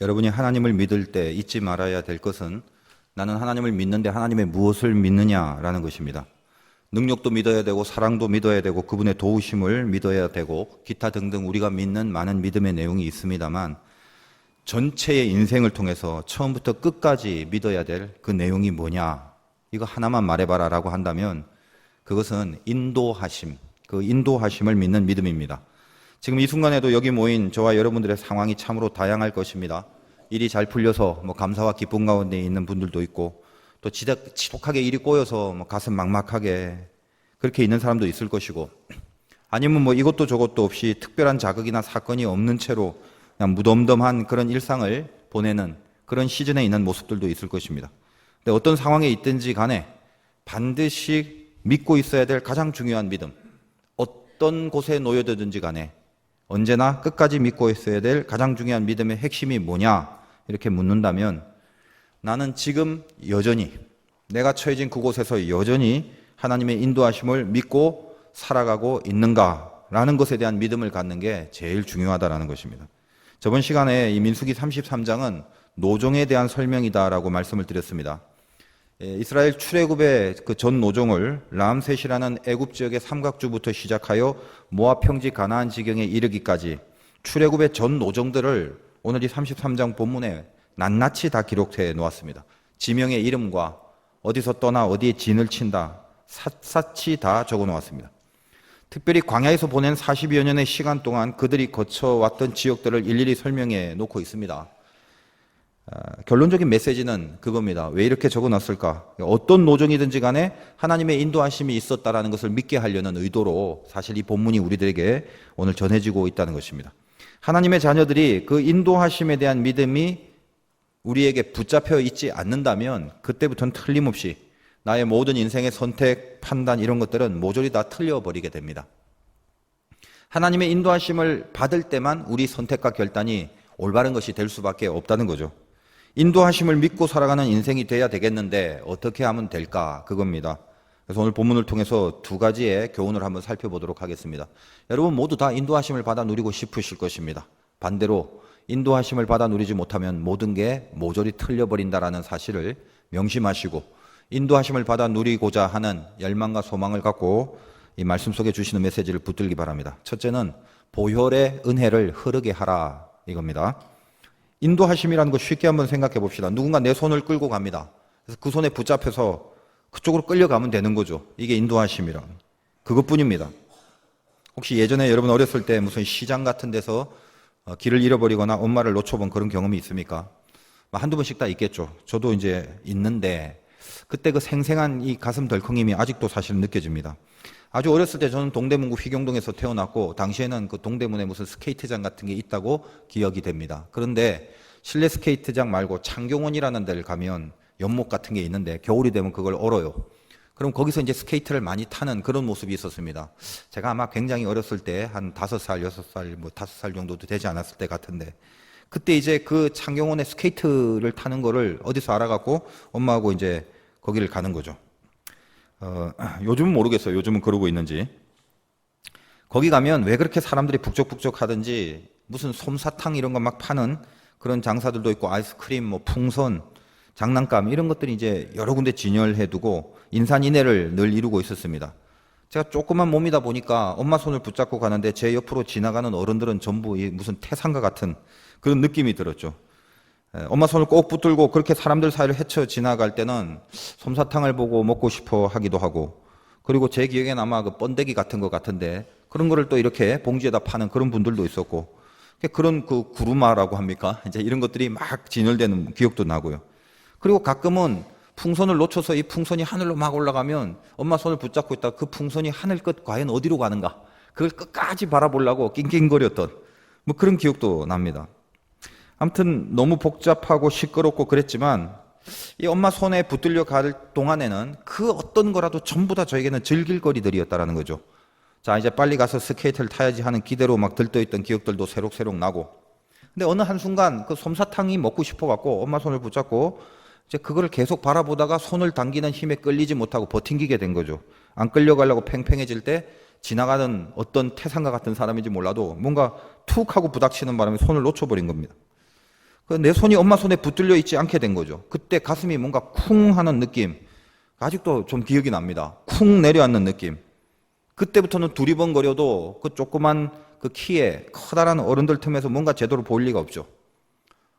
여러분이 하나님을 믿을 때 잊지 말아야 될 것은 나는 하나님을 믿는데 하나님의 무엇을 믿느냐라는 것입니다. 능력도 믿어야 되고 사랑도 믿어야 되고 그분의 도우심을 믿어야 되고 기타 등등 우리가 믿는 많은 믿음의 내용이 있습니다만 전체의 인생을 통해서 처음부터 끝까지 믿어야 될 그 내용이 뭐냐, 이거 하나만 말해봐라 라고 한다면 그것은 인도하심, 그 인도하심을 믿는 믿음입니다. 지금 이 순간에도 여기 모인 저와 여러분들의 상황이 참으로 다양할 것입니다. 일이 잘 풀려서 감사와 기쁨 가운데 있는 분들도 있고, 또 지독하게 일이 꼬여서 가슴 막막하게 그렇게 있는 사람도 있을 것이고, 아니면 이것도 저것도 없이 특별한 자극이나 사건이 없는 채로 그냥 무덤덤한 그런 일상을 보내는 그런 시즌에 있는 모습들도 있을 것입니다. 근데 어떤 상황에 있든지 간에 반드시 믿고 있어야 될 가장 중요한 믿음, 어떤 곳에 놓여들든지 간에 언제나 끝까지 믿고 있어야 될 가장 중요한 믿음의 핵심이 뭐냐 이렇게 묻는다면, 나는 지금 여전히 내가 처해진 그곳에서 여전히 하나님의 인도하심을 믿고 살아가고 있는가라는 것에 대한 믿음을 갖는 게 제일 중요하다라는 것입니다. 저번 시간에 이 민수기 33장은 노종에 대한 설명이다라고 말씀을 드렸습니다. 이스라엘 출애굽의 그 전 노종을 람셋이라는 애굽 지역의 삼각주부터 시작하여 모압 평지 가나안 지경에 이르기까지 출애굽의 전 노종들을 오늘 이 33장 본문에 낱낱이 다 기록해 놓았습니다. 지명의 이름과 어디서 떠나 어디에 진을 친다 샅샅이 다 적어 놓았습니다. 특별히 광야에서 보낸 40여 년의 시간 동안 그들이 거쳐왔던 지역들을 일일이 설명해 놓고 있습니다. 결론적인 메시지는 그겁니다. 왜 이렇게 적어놨을까? 어떤 노정이든지 간에 하나님의 인도하심이 있었다라는 것을 믿게 하려는 의도로 사실 이 본문이 우리들에게 오늘 전해지고 있다는 것입니다. 하나님의 자녀들이 그 인도하심에 대한 믿음이 우리에게 붙잡혀 있지 않는다면 그때부터는 틀림없이 나의 모든 인생의 선택, 판단 이런 것들은 모조리 다 틀려버리게 됩니다. 하나님의 인도하심을 받을 때만 우리 선택과 결단이 올바른 것이 될 수밖에 없다는 거죠. 인도하심을 믿고 살아가는 인생이 돼야 되겠는데 어떻게 하면 될까? 그겁니다. 그래서 오늘 본문을 통해서 두 가지의 교훈을 한번 살펴보도록 하겠습니다. 여러분 모두 다 인도하심을 받아 누리고 싶으실 것입니다. 반대로 인도하심을 받아 누리지 못하면 모든 게 모조리 틀려버린다라는 사실을 명심하시고 인도하심을 받아 누리고자 하는 열망과 소망을 갖고 이 말씀 속에 주시는 메시지를 붙들기 바랍니다. 첫째는 보혈의 은혜를 흐르게 하라 이겁니다. 인도하심이라는 거 쉽게 한번 생각해 봅시다. 누군가 내 손을 끌고 갑니다. 그래서 그 손에 붙잡혀서 그쪽으로 끌려가면 되는 거죠. 이게 인도하심이란 그것뿐입니다. 혹시 예전에 여러분 어렸을 때 무슨 시장 같은 데서 길을 잃어버리거나 엄마를 놓쳐본 그런 경험이 있습니까? 한두 번씩 다 있겠죠. 저도 이제 있는데 그때 그 생생한 이 가슴 덜컹임이 아직도 사실 느껴집니다. 아주 어렸을 때 저는 동대문구 휘경동에서 태어났고 당시에는 그 동대문에 무슨 스케이트장 같은 게 있다고 기억이 됩니다. 그런데 실내 스케이트장 말고 창경원이라는 데를 가면 연못 같은 게 있는데 겨울이 되면 그걸 얼어요. 그럼 거기서 이제 스케이트를 많이 타는 그런 모습이 있었습니다. 제가 아마 굉장히 어렸을 때 한 5살, 6살, 5살 정도도 되지 않았을 때 같은데 그때 이제 그 창경원에 스케이트를 타는 거를 어디서 알아갖고 엄마하고 이제 거기를 가는 거죠. 요즘은 모르겠어요. 요즘은 그러고 있는지. 거기 가면 왜 그렇게 사람들이 북적북적 하든지 무슨 솜사탕 이런 거 막 파는 그런 장사들도 있고 아이스크림, 풍선, 장난감 이런 것들이 이제 여러 군데 진열해 두고 인산인해를 늘 이루고 있었습니다. 제가 조그만 몸이다 보니까 엄마 손을 붙잡고 가는데 제 옆으로 지나가는 어른들은 전부 무슨 태산과 같은 그런 느낌이 들었죠. 엄마 손을 꼭 붙들고 그렇게 사람들 사이를 헤쳐 지나갈 때는 솜사탕을 보고 먹고 싶어 하기도 하고, 그리고 제 기억엔 아마 그 번데기 같은 것 같은데 그런 거를 또 이렇게 봉지에다 파는 그런 분들도 있었고, 그런 그 구루마라고 합니까? 이제 이런 것들이 막 진열되는 기억도 나고요. 그리고 가끔은 풍선을 놓쳐서 이 풍선이 하늘로 막 올라가면 엄마 손을 붙잡고 있다가 그 풍선이 하늘 끝 과연 어디로 가는가? 그걸 끝까지 바라보려고 낑낑거렸던 그런 기억도 납니다. 아무튼 너무 복잡하고 시끄럽고 그랬지만 이 엄마 손에 붙들려 갈 동안에는 그 어떤 거라도 전부 다 저에게는 즐길거리들이었다라는 거죠. 자, 이제 빨리 가서 스케이트를 타야지 하는 기대로 막 들떠있던 기억들도 새록새록 나고, 근데 어느 한순간 그 솜사탕이 먹고 싶어갖고 엄마 손을 붙잡고 이제 그거를 계속 바라보다가 손을 당기는 힘에 끌리지 못하고 버팅기게 된 거죠. 안 끌려가려고 팽팽해질 때 지나가는 어떤 태산과 같은 사람인지 몰라도 뭔가 툭 하고 부닥치는 바람에 손을 놓쳐버린 겁니다. 내 손이 엄마 손에 붙들려 있지 않게 된 거죠. 그때 가슴이 뭔가 쿵 하는 느낌, 아직도 좀 기억이 납니다. 쿵 내려앉는 느낌. 그때부터는 두리번거려도 그 조그만 그 키에 커다란 어른들 틈에서 뭔가 제대로 보일 리가 없죠.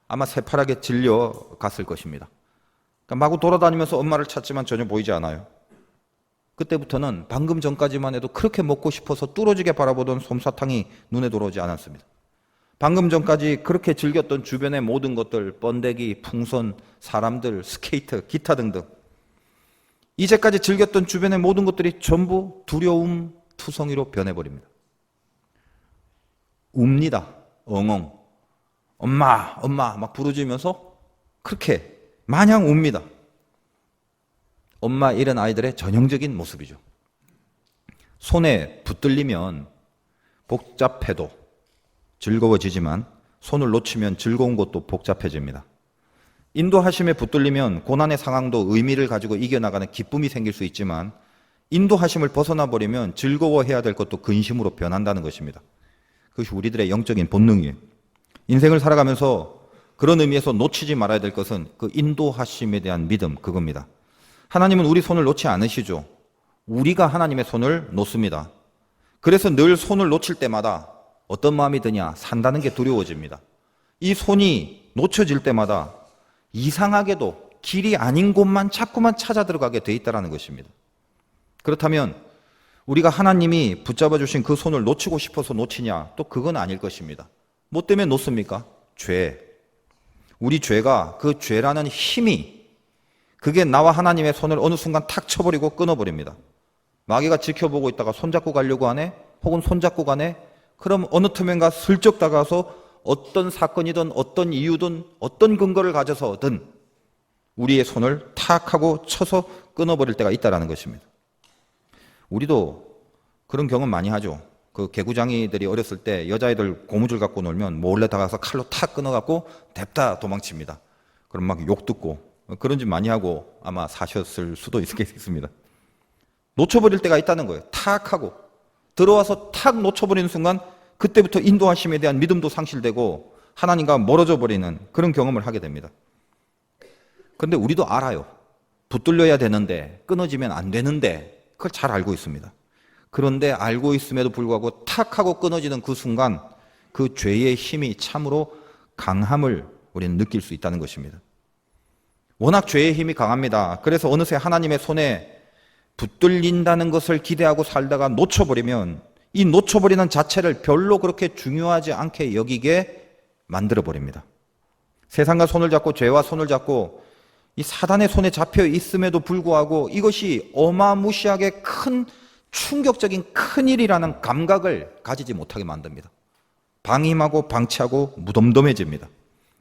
아마 새파랗게 질려 갔을 것입니다. 그러니까 마구 돌아다니면서 엄마를 찾지만 전혀 보이지 않아요. 그때부터는 방금 전까지만 해도 그렇게 먹고 싶어서 뚫어지게 바라보던 솜사탕이 눈에 들어오지 않았습니다. 방금 전까지 그렇게 즐겼던 주변의 모든 것들, 번데기, 풍선, 사람들, 스케이트, 기타 등등, 이제까지 즐겼던 주변의 모든 것들이 전부 두려움 투성이로 변해버립니다. 웁니다. 엉엉. 엄마, 엄마 막 부르짖으면서 그렇게 마냥 웁니다. 엄마 잃은 아이들의 전형적인 모습이죠. 손에 붙들리면 복잡해도 즐거워지지만 손을 놓치면 즐거운 것도 복잡해집니다. 인도하심에 붙들리면 고난의 상황도 의미를 가지고 이겨나가는 기쁨이 생길 수 있지만 인도하심을 벗어나 버리면 즐거워해야 될 것도 근심으로 변한다는 것입니다. 그것이 우리들의 영적인 본능이에요. 인생을 살아가면서 그런 의미에서 놓치지 말아야 될 것은 그 인도하심에 대한 믿음, 그겁니다. 하나님은 우리 손을 놓지 않으시죠. 우리가 하나님의 손을 놓습니다. 그래서 늘 손을 놓칠 때마다 어떤 마음이 드냐? 산다는 게 두려워집니다. 이 손이 놓쳐질 때마다 이상하게도 길이 아닌 곳만 자꾸만 찾아 들어가게 돼 있다는 것입니다. 그렇다면 우리가 하나님이 붙잡아 주신 그 손을 놓치고 싶어서 놓치냐? 또 그건 아닐 것입니다. 뭐 때문에 놓습니까? 죄. 우리 죄가, 그 죄라는 힘이, 그게 나와 하나님의 손을 어느 순간 탁 쳐버리고 끊어버립니다. 마귀가 지켜보고 있다가 손잡고 가려고 하네? 혹은 손잡고 가네? 그럼 어느 틈엔가 슬쩍 다가서 어떤 사건이든 어떤 이유든 어떤 근거를 가져서든 우리의 손을 탁 하고 쳐서 끊어버릴 때가 있다는 것입니다. 우리도 그런 경험 많이 하죠. 그 개구장이들이 어렸을 때 여자애들 고무줄 갖고 놀면 몰래 다가서 칼로 탁 끊어갖고 냅다 도망칩니다. 그럼 막 욕 듣고 그런 짓 많이 하고 아마 사셨을 수도 있겠습니다. 놓쳐버릴 때가 있다는 거예요. 탁 하고 들어와서 탁 놓쳐버리는 순간 그때부터 인도하심에 대한 믿음도 상실되고 하나님과 멀어져 버리는 그런 경험을 하게 됩니다. 그런데 우리도 알아요. 붙들려야 되는데 끊어지면 안 되는데 그걸 잘 알고 있습니다. 그런데 알고 있음에도 불구하고 탁 하고 끊어지는 그 순간 그 죄의 힘이 참으로 강함을 우리는 느낄 수 있다는 것입니다. 워낙 죄의 힘이 강합니다. 그래서 어느새 하나님의 손에 붙들린다는 것을 기대하고 살다가 놓쳐버리면 이 놓쳐버리는 자체를 별로 그렇게 중요하지 않게 여기게 만들어버립니다. 세상과 손을 잡고 죄와 손을 잡고 이 사단의 손에 잡혀 있음에도 불구하고 이것이 어마무시하게 큰 충격적인 큰 일이라는 감각을 가지지 못하게 만듭니다. 방임하고 방치하고 무덤덤해집니다.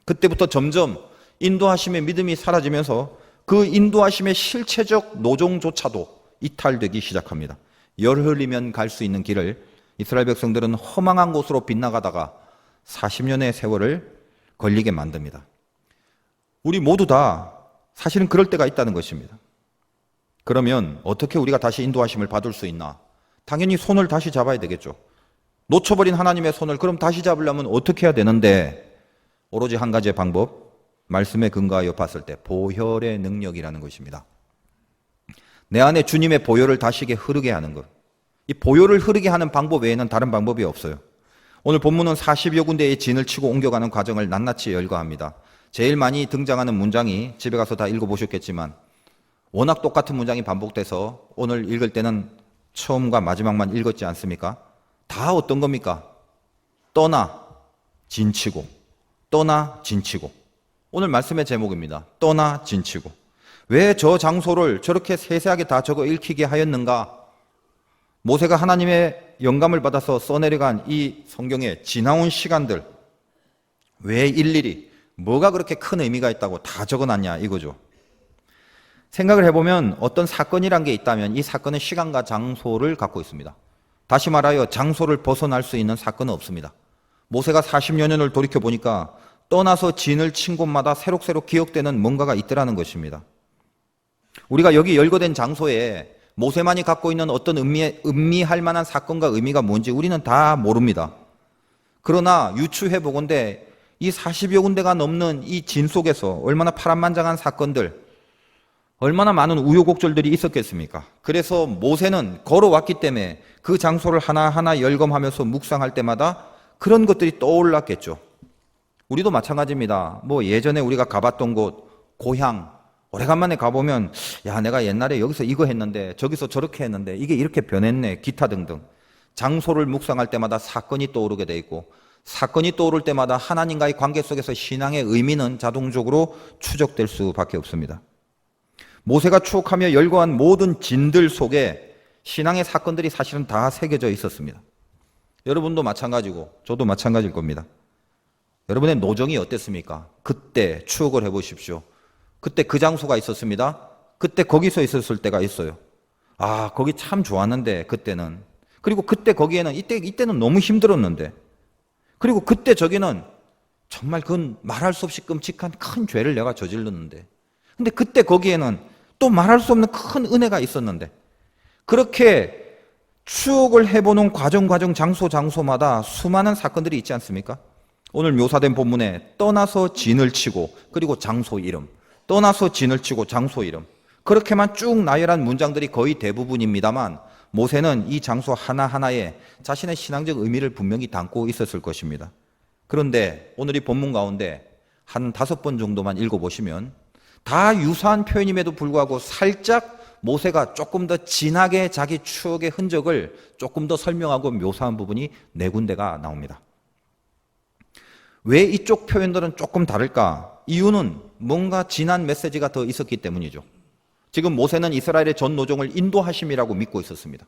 그때부터 점점 인도하심의 믿음이 사라지면서 그 인도하심의 실체적 노종조차도 이탈되기 시작합니다. 열 흘리면 갈 수 있는 길을 이스라엘 백성들은 허망한 곳으로 빗나가다가 40년의 세월을 걸리게 만듭니다. 우리 모두 다 사실은 그럴 때가 있다는 것입니다. 그러면 어떻게 우리가 다시 인도하심을 받을 수 있나? 당연히 손을 다시 잡아야 되겠죠. 놓쳐버린 하나님의 손을 그럼 다시 잡으려면 어떻게 해야 되는데 오로지 한 가지의 방법, 말씀에 근거하여 봤을 때 보혈의 능력이라는 것입니다. 내 안에 주님의 보혈을 다시게 흐르게 하는 것. 이 보혈을 흐르게 하는 방법 외에는 다른 방법이 없어요. 오늘 본문은 40여 군데의 진을 치고 옮겨가는 과정을 낱낱이 열거합니다. 제일 많이 등장하는 문장이 집에 가서 다 읽어보셨겠지만 워낙 똑같은 문장이 반복돼서 오늘 읽을 때는 처음과 마지막만 읽었지 않습니까? 다 어떤 겁니까? 떠나 진치고 떠나 진치고. 오늘 말씀의 제목입니다. 떠나 진치고. 왜 저 장소를 저렇게 세세하게 다 적어 읽히게 하였는가? 모세가 하나님의 영감을 받아서 써내려간 이 성경에 지나온 시간들 왜 일일이 뭐가 그렇게 큰 의미가 있다고 다 적어놨냐 이거죠. 생각을 해보면 어떤 사건이란 게 있다면 이 사건은 시간과 장소를 갖고 있습니다. 다시 말하여 장소를 벗어날 수 있는 사건은 없습니다. 모세가 40여 년을 돌이켜보니까 떠나서 진을 친 곳마다 새록새록 기억되는 뭔가가 있더라는 것입니다. 우리가 여기 열거된 장소에 모세만이 갖고 있는 어떤 음미할 만한 사건과 의미가 뭔지 우리는 다 모릅니다. 그러나 유추해 보건대 이 40여 군데가 넘는 이 진 속에서 얼마나 파란만장한 사건들, 얼마나 많은 우여곡절들이 있었겠습니까? 그래서 모세는 걸어왔기 때문에 그 장소를 하나하나 열검하면서 묵상할 때마다 그런 것들이 떠올랐겠죠. 우리도 마찬가지입니다. 뭐 예전에 우리가 가봤던 곳, 고향, 오래간만에 가보면 야, 내가 옛날에 여기서 이거 했는데 저기서 저렇게 했는데 이게 이렇게 변했네, 기타 등등. 장소를 묵상할 때마다 사건이 떠오르게 돼 있고, 사건이 떠오를 때마다 하나님과의 관계 속에서 신앙의 의미는 자동적으로 추적될 수밖에 없습니다. 모세가 추억하며 열거한 모든 진들 속에 신앙의 사건들이 사실은 다 새겨져 있었습니다. 여러분도 마찬가지고 저도 마찬가지일 겁니다. 여러분의 노정이 어땠습니까? 그때 추억을 해보십시오. 그때 그 장소가 있었습니다. 그때 거기서 있었을 때가 있어요. 아, 거기 참 좋았는데 그때는. 그리고 그때 거기에는 이때는 너무 힘들었는데. 그리고 그때 저기는 정말 그건 말할 수 없이 끔찍한 큰 죄를 내가 저질렀는데. 근데 그때 거기에는 또 말할 수 없는 큰 은혜가 있었는데. 그렇게 추억을 해보는 과정 장소마다 수많은 사건들이 있지 않습니까? 오늘 묘사된 본문에 떠나서 진을 치고 그리고 장소 이름, 떠나서 진을 치고 장소 이름, 그렇게만 쭉 나열한 문장들이 거의 대부분입니다만 모세는 이 장소 하나하나에 자신의 신앙적 의미를 분명히 담고 있었을 것입니다. 그런데 오늘 이 본문 가운데 한 5번 정도만 읽어보시면 다 유사한 표현임에도 불구하고 살짝 모세가 조금 더 진하게 자기 추억의 흔적을 조금 더 설명하고 묘사한 부분이 4군데가 나옵니다. 왜 이쪽 표현들은 조금 다를까? 이유는 뭔가 진한 메시지가 더 있었기 때문이죠. 지금 모세는 이스라엘의 전 노종을 인도하심이라고 믿고 있었습니다.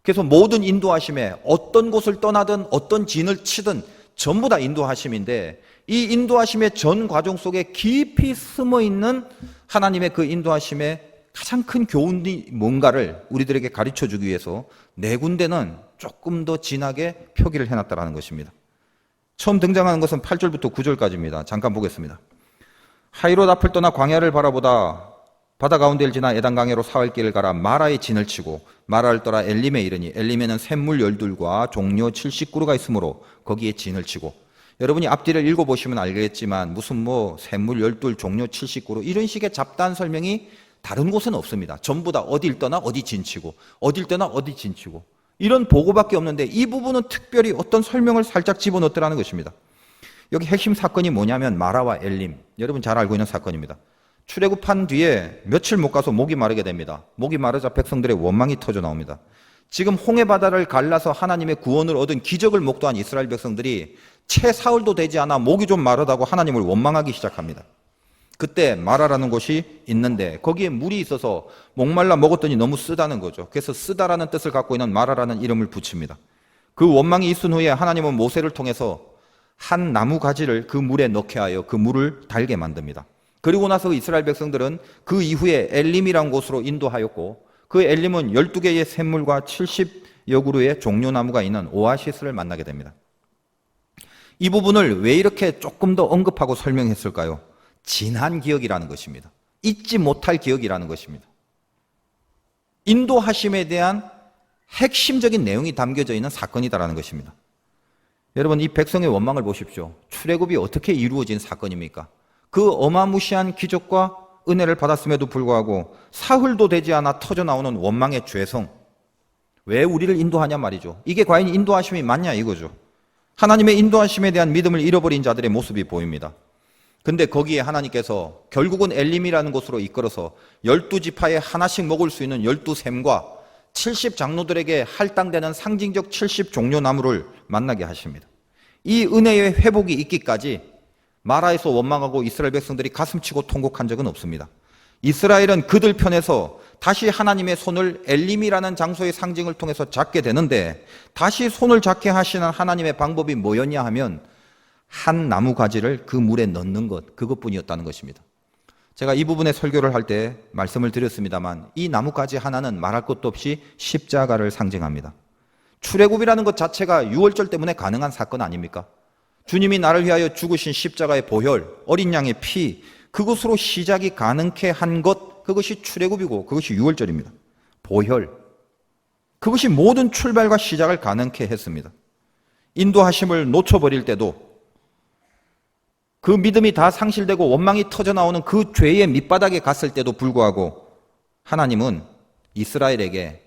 그래서 모든 인도하심에 어떤 곳을 떠나든 어떤 진을 치든 전부 다 인도하심인데, 이 인도하심의 전 과정 속에 깊이 숨어 있는 하나님의 그 인도하심의 가장 큰 교훈이 뭔가를 우리들에게 가르쳐 주기 위해서 4군데는 조금 더 진하게 표기를 해놨다는 것입니다. 처음 등장하는 것은 8절부터 9절까지입니다. 잠깐 보겠습니다. 하이롯 앞을 떠나 광야를 바라보다 바다 가운데를 지나 에단강해로 사흘길을 가라. 마라의 진을 치고 마라를 떠나 엘림에 이르니 엘림에는 샘물 12과 종려 70그루가 있으므로 거기에 진을 치고. 여러분이 앞뒤를 읽어보시면 알겠지만 무슨 뭐 샘물 12, 종려 70그루 이런 식의 잡다한 설명이 다른 곳은 없습니다. 전부 다 어딜 떠나 어디 진치고 어딜 떠나 어디 진치고 이런 보고밖에 없는데, 이 부분은 특별히 어떤 설명을 살짝 집어넣었더라는 것입니다. 여기 핵심 사건이 뭐냐면 마라와 엘림, 여러분 잘 알고 있는 사건입니다. 출애굽한 뒤에 며칠 못 가서 목이 마르게 됩니다. 목이 마르자 백성들의 원망이 터져 나옵니다. 지금 홍해바다를 갈라서 하나님의 구원을 얻은 기적을 목도한 이스라엘 백성들이 채 사흘도 되지 않아 목이 좀 마르다고 하나님을 원망하기 시작합니다. 그때 마라라는 곳이 있는데 거기에 물이 있어서 목말라 먹었더니 너무 쓰다는 거죠. 그래서 쓰다라는 뜻을 갖고 있는 마라라는 이름을 붙입니다. 그 원망이 있은 후에 하나님은 모세를 통해서 한 나무 가지를 그 물에 넣게 하여 그 물을 달게 만듭니다. 그리고 나서 이스라엘 백성들은 그 이후에 엘림이라는 곳으로 인도하였고, 그 엘림은 12개의 샘물과 70여 그루의 종려나무가 있는 오아시스를 만나게 됩니다. 이 부분을 왜 이렇게 조금 더 언급하고 설명했을까요? 진한 기억이라는 것입니다. 잊지 못할 기억이라는 것입니다. 인도하심에 대한 핵심적인 내용이 담겨져 있는 사건이다라는 것입니다. 여러분, 이 백성의 원망을 보십시오. 출애굽이 어떻게 이루어진 사건입니까? 그 어마무시한 기적과 은혜를 받았음에도 불구하고 사흘도 되지 않아 터져나오는 원망의 죄성. 왜 우리를 인도하냐 말이죠. 이게 과연 인도하심이 맞냐 이거죠. 하나님의 인도하심에 대한 믿음을 잃어버린 자들의 모습이 보입니다. 근데 거기에 하나님께서 결국은 엘림이라는 곳으로 이끌어서 12지파에 하나씩 먹을 수 있는 12샘과 70장로들에게 할당되는 상징적 70종려나무를 만나게 하십니다. 이 은혜의 회복이 있기까지 마라에서 원망하고 이스라엘 백성들이 가슴치고 통곡한 적은 없습니다. 이스라엘은 그들 편에서 다시 하나님의 손을 엘림이라는 장소의 상징을 통해서 잡게 되는데, 다시 손을 잡게 하시는 하나님의 방법이 뭐였냐 하면 한 나무 가지를 그 물에 넣는 것, 그것뿐이었다는 것입니다. 제가 이 부분의 설교를 할 때 말씀을 드렸습니다만, 이 나무 가지 하나는 말할 것도 없이 십자가를 상징합니다. 출애굽이라는 것 자체가 유월절 때문에 가능한 사건 아닙니까? 주님이 나를 위하여 죽으신 십자가의 보혈, 어린 양의 피, 그것으로 시작이 가능케 한 것, 그것이 출애굽이고 그것이 유월절입니다. 보혈, 그것이 모든 출발과 시작을 가능케 했습니다. 인도하심을 놓쳐버릴 때도 그 믿음이 다 상실되고 원망이 터져나오는 그 죄의 밑바닥에 갔을 때도 불구하고 하나님은 이스라엘에게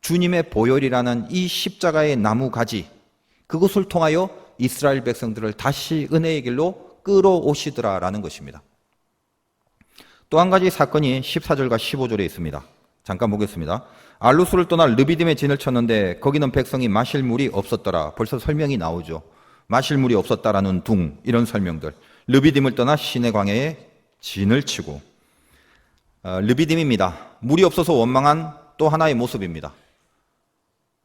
주님의 보혈이라는 이 십자가의 나무 가지, 그것을 통하여 이스라엘 백성들을 다시 은혜의 길로 끌어오시더라라는 것입니다. 또 한 가지 사건이 14절과 15절에 있습니다. 잠깐 보겠습니다. 알루스를 떠나 르비딤에 진을 쳤는데 거기는 백성이 마실 물이 없었더라. 벌써 설명이 나오죠. 마실 물이 없었다라는 이런 설명들. 르비딤을 떠나 시내 광야에 진을 치고, 르비딤입니다. 물이 없어서 원망한 또 하나의 모습입니다.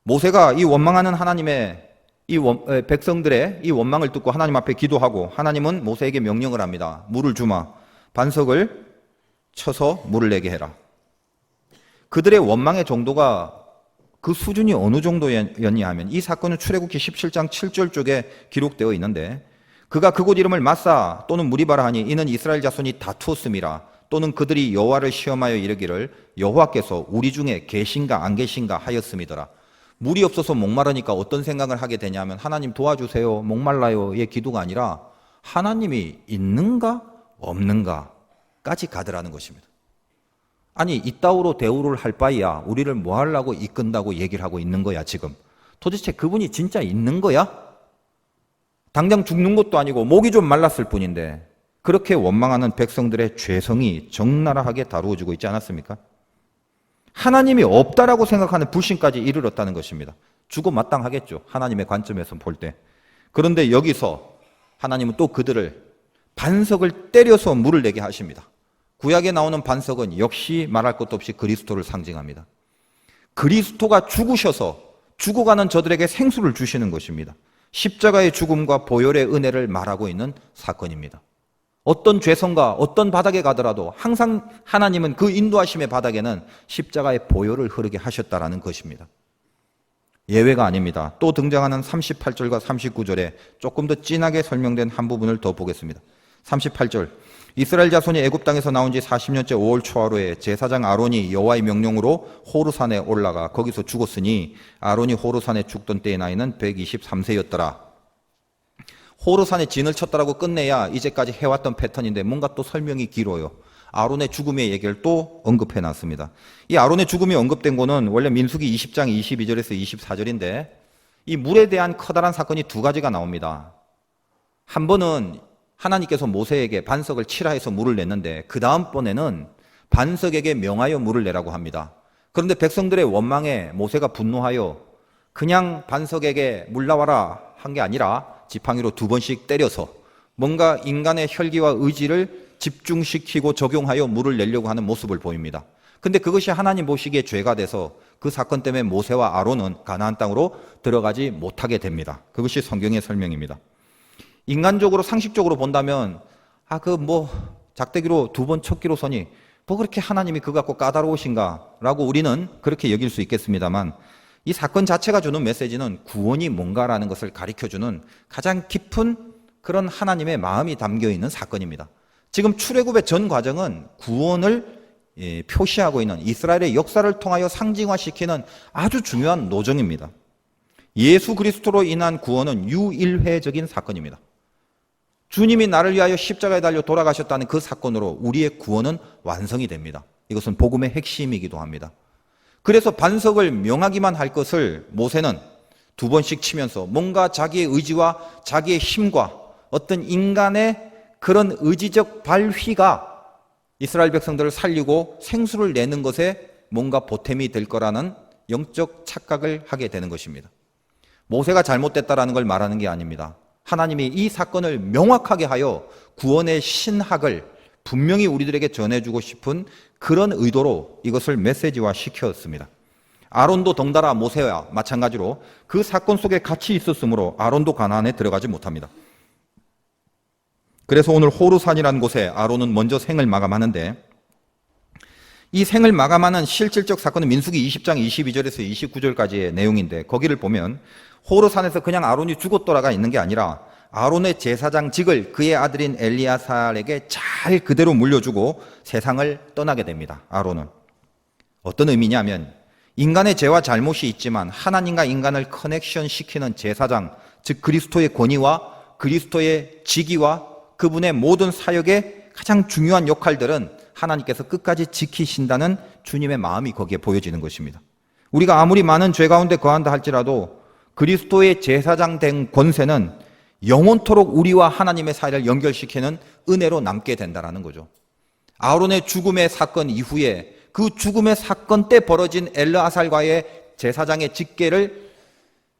모세가 이 원망하는 하나님의 백성들의 이 원망을 듣고 하나님 앞에 기도하고, 하나님은 모세에게 명령을 합니다. 물을 주마. 반석을 쳐서 물을 내게 해라. 그들의 원망의 정도가 그 수준이 어느 정도였냐 하면, 이 사건은 출애굽기 17장 7절 쪽에 기록되어 있는데, 그가 그곳 이름을 마사 또는 무리바라 하니 이는 이스라엘 자손이 다투었음이라. 또는 그들이 여호와를 시험하여 이르기를 여호와께서 우리 중에 계신가 안 계신가 하였음이더라. 물이 없어서 목마르니까 어떤 생각을 하게 되냐면, 하나님 도와주세요, 목말라요의 기도가 아니라 하나님이 있는가 없는가까지 가더라는 것입니다. 아니, 이따위로 대우를 할 바에야 우리를 뭐 하려고 이끈다고 얘기를 하고 있는 거야 지금. 도대체 그분이 진짜 있는 거야? 당장 죽는 것도 아니고 목이 좀 말랐을 뿐인데 그렇게 원망하는 백성들의 죄성이 적나라하게 다루어지고 있지 않았습니까? 하나님이 없다라고 생각하는 불신까지 이르렀다는 것입니다. 죽어 마땅하겠죠, 하나님의 관점에서 볼 때. 그런데 여기서 하나님은 또 그들을 반석을 때려서 물을 내게 하십니다. 구약에 나오는 반석은 역시 말할 것도 없이 그리스도를 상징합니다. 그리스도가 죽으셔서 죽어가는 저들에게 생수를 주시는 것입니다. 십자가의 죽음과 보혈의 은혜를 말하고 있는 사건입니다. 어떤 죄성과 어떤 바닥에 가더라도 항상 하나님은 그 인도하심의 바닥에는 십자가의 보혈을 흐르게 하셨다라는 것입니다. 예외가 아닙니다. 또 등장하는 38절과 39절에 조금 더 진하게 설명된 한 부분을 더 보겠습니다. 38절, 이스라엘 자손이 애굽 땅에서 나온 지 40년째 5월 초하루에 제사장 아론이 여호와의 명령으로 호르산에 올라가 거기서 죽었으니 아론이 호르산에 죽던 때의 나이는 123세였더라. 호르산에 진을 쳤다라고 끝내야 이제까지 해왔던 패턴인데 뭔가 또 설명이 길어요. 아론의 죽음의 얘기를 또 언급해 놨습니다. 이 아론의 죽음이 언급된 거는 원래 민수기 20장 22절에서 24절인데 이 물에 대한 커다란 사건이 두 가지가 나옵니다. 한 번은 하나님께서 모세에게 반석을 치라 해서 물을 냈는데 그 다음번에는 반석에게 명하여 물을 내라고 합니다. 그런데 백성들의 원망에 모세가 분노하여 그냥 반석에게 물 나와라 한 게 아니라 지팡이로 2번씩 때려서 뭔가 인간의 혈기와 의지를 집중시키고 적용하여 물을 내려고 하는 모습을 보입니다. 근데 그것이 하나님 보시기에 죄가 돼서 그 사건 때문에 모세와 아론은 가나안 땅으로 들어가지 못하게 됩니다. 그것이 성경의 설명입니다. 인간적으로 상식적으로 본다면 작대기로 2번 쳤기로서니 뭐 그렇게 하나님이 그거 갖고 까다로우신가 라고 우리는 그렇게 여길 수 있겠습니다만, 이 사건 자체가 주는 메시지는 구원이 뭔가라는 것을 가르쳐주는 가장 깊은 그런 하나님의 마음이 담겨있는 사건입니다. 지금 출애굽의 전 과정은 구원을 표시하고 있는 이스라엘의 역사를 통하여 상징화시키는 아주 중요한 노정입니다. 예수 그리스도로 인한 구원은 유일회적인 사건입니다. 주님이 나를 위하여 십자가에 달려 돌아가셨다는 그 사건으로 우리의 구원은 완성이 됩니다. 이것은 복음의 핵심이기도 합니다. 그래서 반석을 명하기만 할 것을 모세는 2번씩 치면서 뭔가 자기의 의지와 자기의 힘과 어떤 인간의 그런 의지적 발휘가 이스라엘 백성들을 살리고 생수를 내는 것에 뭔가 보탬이 될 거라는 영적 착각을 하게 되는 것입니다. 모세가 잘못됐다라는 걸 말하는 게 아닙니다. 하나님이 이 사건을 명확하게 하여 구원의 신학을 분명히 우리들에게 전해주고 싶은 그런 의도로 이것을 메시지화 시켰습니다. 아론도 덩달아 모세와 마찬가지로 그 사건 속에 같이 있었으므로 아론도 가나안에 들어가지 못합니다. 그래서 오늘 호르산이라는 곳에 아론은 먼저 생을 마감하는데, 이 생을 마감하는 실질적 사건은 민수기 20장 22절에서 29절까지의 내용인데, 거기를 보면 호르산에서 그냥 아론이 죽었더라가 있는 게 아니라 아론의 제사장직을 그의 아들인 엘리야살에게 잘 그대로 물려주고 세상을 떠나게 됩니다. 아론은 어떤 의미냐면, 인간의 죄와 잘못이 있지만 하나님과 인간을 커넥션 시키는 제사장, 즉 그리스도의 권위와 그리스도의 직위와 그분의 모든 사역의 가장 중요한 역할들은 하나님께서 끝까지 지키신다는 주님의 마음이 거기에 보여지는 것입니다. 우리가 아무리 많은 죄 가운데 거한다 할지라도 그리스도의 제사장 된 권세는 영원토록 우리와 하나님의 사이를 연결시키는 은혜로 남게 된다는 거죠. 아론의 죽음의 사건 이후에 그 죽음의 사건 때 벌어진 엘르아살과의 제사장의 직계를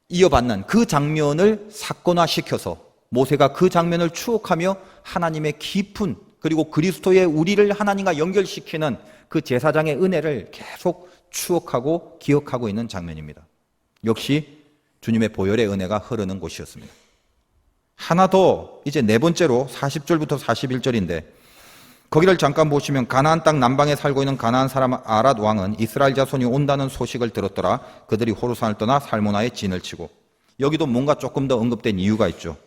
이어받는 그 장면을 사건화시켜서 모세가 그 장면을 추억하며 하나님의 깊은 그리고 그리스도의 우리를 하나님과 연결시키는 그 제사장의 은혜를 계속 추억하고 기억하고 있는 장면입니다. 역시 주님의 보혈의 은혜가 흐르는 곳이었습니다. 하나 더, 이제 네 번째로 40절부터 41절인데 거기를 잠깐 보시면 가나안 땅 남방에 살고 있는 가나안 사람 아랏 왕은 이스라엘 자손이 온다는 소식을 들었더라. 그들이 호르산을 떠나 살모나에 진을 치고, 여기도 뭔가 조금 더 언급된 이유가 있죠.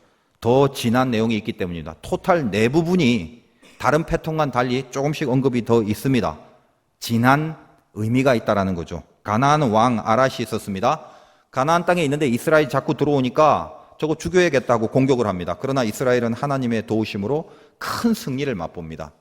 더 진한 내용이 있기 때문입니다. 토탈 네 부분이 다른 패턴과는 달리 조금씩 언급이 더 있습니다. 진한 의미가 있다라는 거죠. 가나안 왕 아랏이 있었습니다. 가나안 땅에 있는데 이스라엘이 자꾸 들어오니까 저거 죽여야겠다고 공격을 합니다. 그러나 이스라엘은 하나님의 도우심으로 큰 승리를 맛봅니다.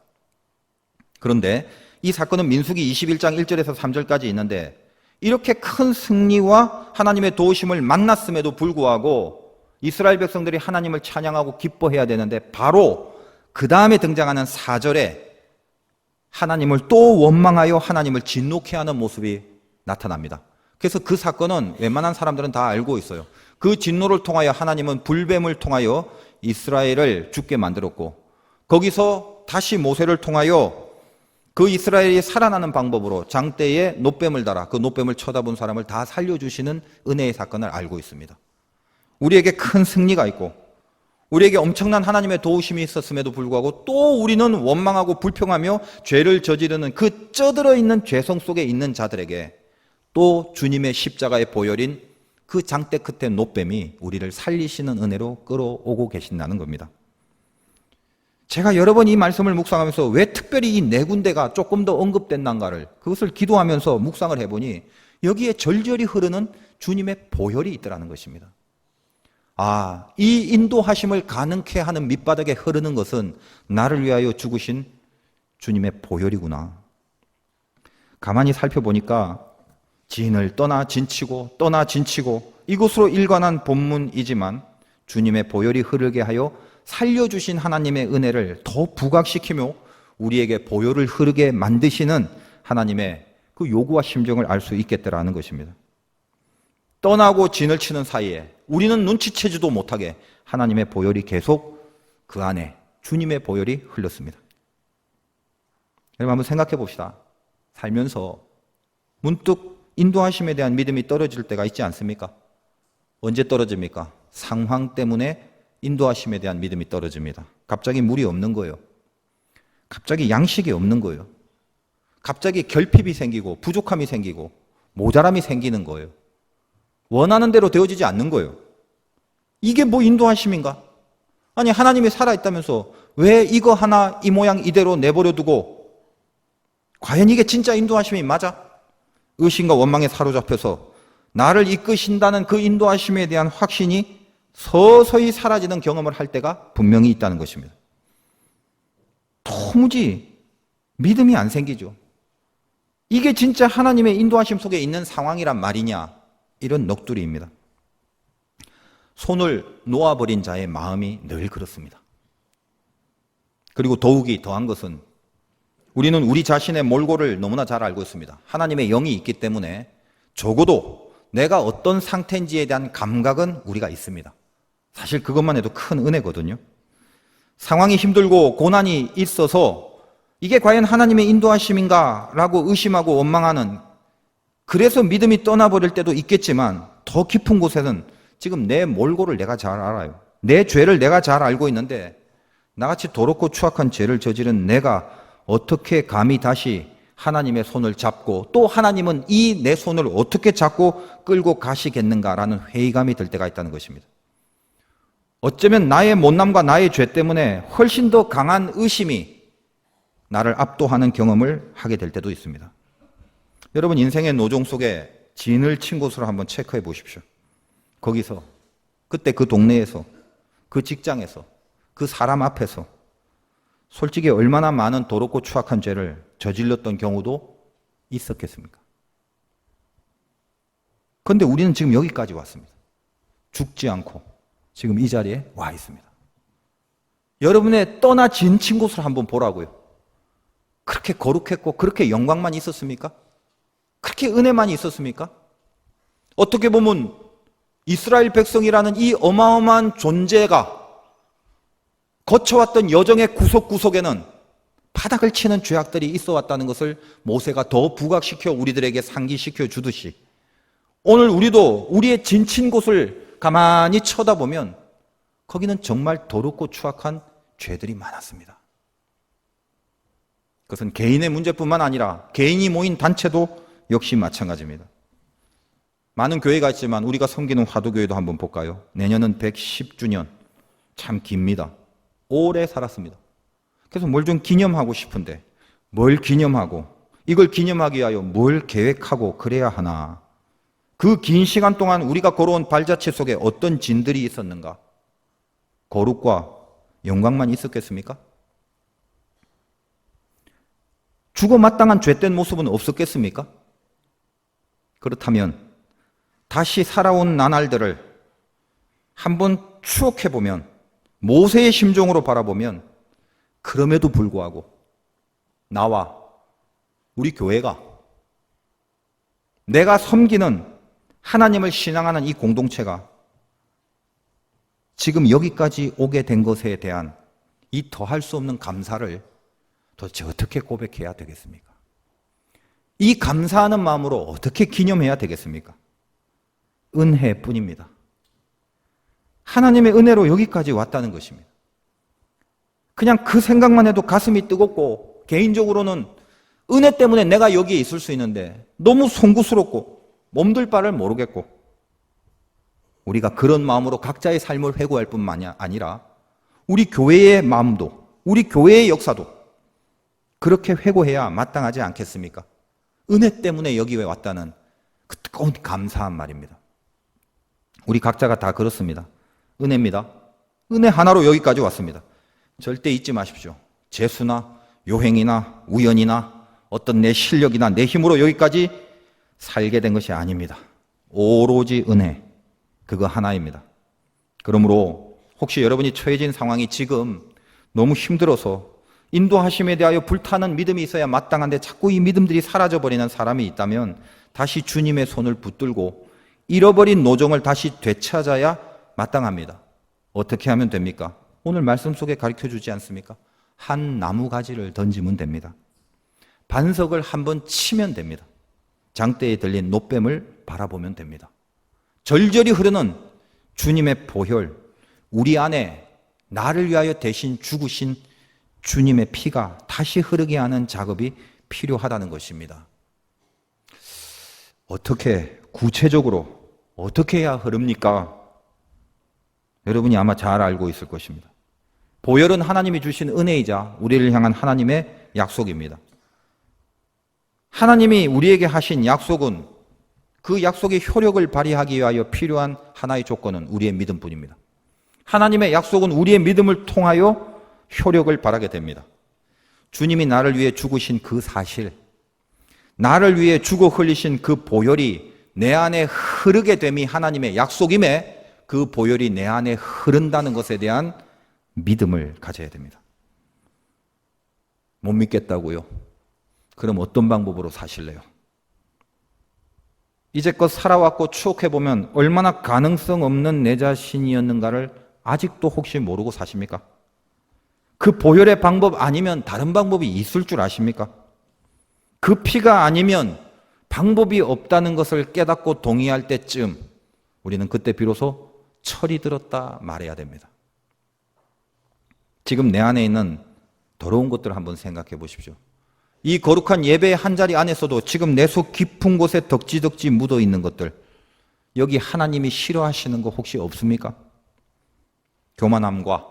그런데 이 사건은 민수기 21장 1절에서 3절까지 있는데 이렇게 큰 승리와 하나님의 도우심을 만났음에도 불구하고 이스라엘 백성들이 하나님을 찬양하고 기뻐해야 되는데 바로 그 다음에 등장하는 4절에 하나님을 또 원망하여 하나님을 진노케 하는 모습이 나타납니다. 그래서 그 사건은 웬만한 사람들은 다 알고 있어요. 그 진노를 통하여 하나님은 불뱀을 통하여 이스라엘을 죽게 만들었고 거기서 다시 모세를 통하여 그 이스라엘이 살아나는 방법으로 장대에 놋뱀을 달아 그 놋뱀을 쳐다본 사람을 다 살려주시는 은혜의 사건을 알고 있습니다. 우리에게 큰 승리가 있고 우리에게 엄청난 하나님의 도우심이 있었음에도 불구하고 또 우리는 원망하고 불평하며 죄를 저지르는 그 쩌들어 있는 죄성 속에 있는 자들에게 또 주님의 십자가의 보혈인 그 장대 끝에 놋뱀이 우리를 살리시는 은혜로 끌어오고 계신다는 겁니다. 제가 여러 번 이 말씀을 묵상하면서 왜 특별히 이 네 군데가 조금 더 언급됐는가를 그것을 기도하면서 묵상을 해보니 여기에 절절히 흐르는 주님의 보혈이 있더라는 것입니다. 아, 이 인도하심을 가능케 하는 밑바닥에 흐르는 것은 나를 위하여 죽으신 주님의 보혈이구나. 가만히 살펴보니까 진을 떠나 진치고 떠나 진치고 이것으로 일관한 본문이지만 주님의 보혈이 흐르게 하여 살려주신 하나님의 은혜를 더 부각시키며 우리에게 보혈을 흐르게 만드시는 하나님의 그 요구와 심정을 알 수 있겠다라는 것입니다. 떠나고 진을 치는 사이에 우리는 눈치채지도 못하게 하나님의 보혈이 계속 그 안에 주님의 보혈이 흘렀습니다. 여러분 한번 생각해 봅시다. 살면서 문득 인도하심에 대한 믿음이 떨어질 때가 있지 않습니까? 언제 떨어집니까? 상황 때문에 인도하심에 대한 믿음이 떨어집니다. 갑자기 물이 없는 거예요. 갑자기 양식이 없는 거예요. 갑자기 결핍이 생기고 부족함이 생기고 모자람이 생기는 거예요. 원하는 대로 되어지지 않는 거예요. 이게 뭐 인도하심인가? 아니 하나님이 살아있다면서 왜 이거 하나 이 모양 이대로 내버려 두고 과연 이게 진짜 인도하심이 맞아? 의심과 원망에 사로잡혀서 나를 이끄신다는 그 인도하심에 대한 확신이 서서히 사라지는 경험을 할 때가 분명히 있다는 것입니다. 도무지 믿음이 안 생기죠. 이게 진짜 하나님의 인도하심 속에 있는 상황이란 말이냐? 이런 넋두리입니다. 손을 놓아버린 자의 마음이 늘 그렇습니다. 그리고 더욱이 더한 것은 우리는 우리 자신의 몰골을 너무나 잘 알고 있습니다. 하나님의 영이 있기 때문에 적어도 내가 어떤 상태인지에 대한 감각은 우리가 있습니다. 사실 그것만 해도 큰 은혜거든요. 상황이 힘들고 고난이 있어서 이게 과연 하나님의 인도하심인가 라고 의심하고 원망하는, 그래서 믿음이 떠나버릴 때도 있겠지만 더 깊은 곳에는 지금 내 몰골을 내가 잘 알아요. 내 죄를 내가 잘 알고 있는데 나같이 더럽고 추악한 죄를 저지른 내가 어떻게 감히 다시 하나님의 손을 잡고 또 하나님은 이 내 손을 어떻게 잡고 끌고 가시겠는가라는 회의감이 들 때가 있다는 것입니다. 어쩌면 나의 못남과 나의 죄 때문에 훨씬 더 강한 의심이 나를 압도하는 경험을 하게 될 때도 있습니다. 여러분 인생의 노종 속에 진을 친 곳으로 한번 체크해 보십시오. 거기서, 그때 그 동네에서, 그 직장에서, 그 사람 앞에서 솔직히 얼마나 많은 더럽고 추악한 죄를 저질렀던 경우도 있었겠습니까? 그런데 우리는 지금 여기까지 왔습니다. 죽지 않고 지금 이 자리에 와 있습니다. 여러분의 떠나진 친곳을 한번 보라고요. 그렇게 거룩했고 그렇게 영광만 있었습니까? 그렇게 은혜만 있었습니까? 어떻게 보면 이스라엘 백성이라는 이 어마어마한 존재가 거쳐왔던 여정의 구석구석에는 바닥을 치는 죄악들이 있어 왔다는 것을 모세가 더 부각시켜 우리들에게 상기시켜 주듯이 오늘 우리도 우리의 진친 곳을 가만히 쳐다보면 거기는 정말 더럽고 추악한 죄들이 많았습니다. 그것은 개인의 문제뿐만 아니라 개인이 모인 단체도 역시 마찬가지입니다. 많은 교회가 있지만 우리가 섬기는 화도교회도 한번 볼까요? 내년은 110주년. 참 깁니다. 오래 살았습니다. 그래서 뭘 좀 기념하고 싶은데 뭘 기념하고 이걸 기념하기 위하여 뭘 계획하고 그래야 하나. 그 긴 시간 동안 우리가 걸어온 발자취 속에 어떤 진들이 있었는가? 거룩과 영광만 있었겠습니까? 죽어 마땅한 죄된 모습은 없었겠습니까? 그렇다면 다시 살아온 나날들을 한번 추억해보면 모세의 심정으로 바라보면 그럼에도 불구하고 나와 우리 교회가 내가 섬기는 하나님을 신앙하는 이 공동체가 지금 여기까지 오게 된 것에 대한 이 더할 수 없는 감사를 도대체 어떻게 고백해야 되겠습니까? 이 감사하는 마음으로 어떻게 기념해야 되겠습니까? 은혜뿐입니다. 하나님의 은혜로 여기까지 왔다는 것입니다. 그냥 그 생각만 해도 가슴이 뜨겁고 개인적으로는 은혜 때문에 내가 여기에 있을 수 있는데 너무 송구스럽고 몸둘 바를 모르겠고 우리가 그런 마음으로 각자의 삶을 회고할 뿐만 아니라 우리 교회의 마음도 우리 교회의 역사도 그렇게 회고해야 마땅하지 않겠습니까? 은혜 때문에 여기에 왔다는 그 뜨거운 감사한 말입니다. 우리 각자가 다 그렇습니다. 은혜입니다. 은혜 하나로 여기까지 왔습니다. 절대 잊지 마십시오. 재수나 요행이나 우연이나 어떤 내 실력이나 내 힘으로 여기까지 살게 된 것이 아닙니다. 오로지 은혜, 그거 하나입니다. 그러므로 혹시 여러분이 처해진 상황이 지금 너무 힘들어서 인도하심에 대하여 불타는 믿음이 있어야 마땅한데 자꾸 이 믿음들이 사라져버리는 사람이 있다면 다시 주님의 손을 붙들고 잃어버린 노정을 다시 되찾아야 마땅합니다. 어떻게 하면 됩니까? 오늘 말씀 속에 가르쳐주지 않습니까? 한 나무 가지를 던지면 됩니다. 반석을 한번 치면 됩니다. 장대에 들린 노뱀을 바라보면 됩니다. 절절히 흐르는 주님의 보혈, 우리 안에 나를 위하여 대신 죽으신 주님의 피가 다시 흐르게 하는 작업이 필요하다는 것입니다. 어떻게 구체적으로 어떻게 해야 흐릅니까? 여러분이 아마 잘 알고 있을 것입니다. 보혈은 하나님이 주신 은혜이자 우리를 향한 하나님의 약속입니다. 하나님이 우리에게 하신 약속은 그 약속의 효력을 발휘하기 위하여 필요한 하나의 조건은 우리의 믿음뿐입니다. 하나님의 약속은 우리의 믿음을 통하여 효력을 발하게 됩니다. 주님이 나를 위해 죽으신 그 사실, 나를 위해 죽어 흘리신 그 보혈이 내 안에 흐르게 됨이 하나님의 약속임에 그 보혈이 내 안에 흐른다는 것에 대한 믿음을 가져야 됩니다. 못 믿겠다고요? 그럼 어떤 방법으로 사실래요? 이제껏 살아왔고 추억해보면 얼마나 가능성 없는 내 자신이었는가를 아직도 혹시 모르고 사십니까? 그 보혈의 방법 아니면 다른 방법이 있을 줄 아십니까? 그 피가 아니면 방법이 없다는 것을 깨닫고 동의할 때쯤 우리는 그때 비로소 철이 들었다 말해야 됩니다. 지금 내 안에 있는 더러운 것들을 한번 생각해 보십시오. 이 거룩한 예배의 한자리 안에서도 지금 내 속 깊은 곳에 덕지덕지 묻어 있는 것들, 여기 하나님이 싫어하시는 거 혹시 없습니까? 교만함과